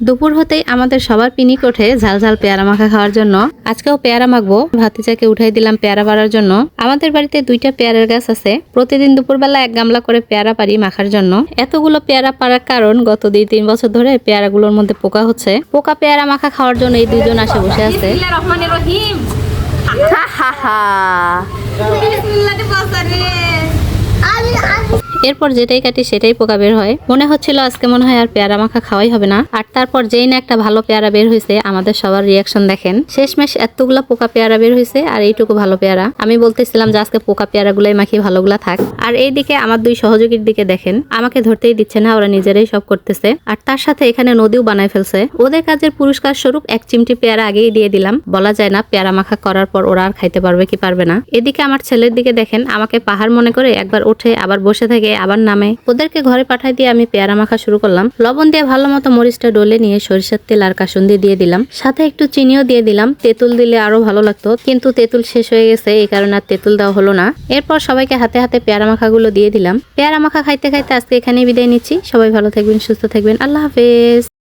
দুপুর হতেই আমাদের সবার পিনিক ওঠে ঝাল ঝাল পেয়ারা মাখা খাওয়ার জন্য। আজকেও পেয়ারা মাখবো, ভাতিজাকে উঠাই দিলাম পেয়ারা পাড়ার জন্য। আমাদের বাড়িতে 2টা পেয়ারার গাছ আছে, প্রতিদিন দুপুরবেলা 1 গামলা করে পেয়ারা পারি মাখার জন্য। এতগুলো পেয়ারা পাড়ার কারণ গত 2-3 বছর ধরে পেয়ারাগুলোর মধ্যে পোকা হচ্ছে। পোকা পেয়ারা মাখা খাওয়ার জন্য এই 2জন আসে বসে আছে। এরপর যেটাই কাটি সেটাই পোকা বের হয়। মনে হচ্ছিল আজকে মনে হয় আর পেয়ারা মাখা খাওয়াই হবে না। আর তারপর যেই না একটা ভালো পেয়ারা বের হয়েছে, আমাদের সবার রিয়াকশন দেখেন। শেষমেশ এতগুলা পোকা পেয়ারা বের হয়েছে আর এইটুকু ভালো পেয়ারা। আমি বলতেছিলাম যে আজকে পোকা পেয়ারা গুলাই মাখি, ভালোগুলা থাক। আর এইদিকে আমার 2 সহযোগীর দিকে দেখেন, আমাকে ধরতেই দিচ্ছে না, ওরা নিজেরাই সব করতেছে। আর তার সাথে এখানে নদীও বানায় ফেলছে। ওদের কাজের পুরস্কার স্বরূপ 1 চিমটি পেয়ারা আগেই দিয়ে দিলাম। বলা যায় না পেয়ারা মাখা করার পর ওরা আর খাইতে পারবে কি পারবে না। এদিকে আমার ছেলের দিকে দেখেন, আমাকে পাহাড় মনে করে একবার ওঠে, আবার বসে থেকে, আবার নামে। ওদেরকে ঘরে পাঠাই দিয়ে আমি পেয়ারা মাখা শুরু করলাম। লবণ দিয়ে ভালো মতো মরিচটা ডলে নিয়ে সরিষার তেল আর কাসুন্দি দিয়ে দিলাম, সাথে একটু চিনিও দিয়ে দিলাম। তেঁতুল দিলে আরো ভালো লাগতো, কিন্তু তেঁতুল শেষ হয়ে গেছে, এই কারণে আর তেঁতুল দেওয়া হলো না। এরপর সবাইকে হাতে হাতে পেয়ারা মাখাগুলো দিয়ে দিলাম। পেয়ারা মাখা খাইতে খাইতে আজকে এখানেই বিদায় নিচ্ছি। সবাই ভালো থাকবেন, সুস্থ থাকবেন, আল্লাহ হাফেজ।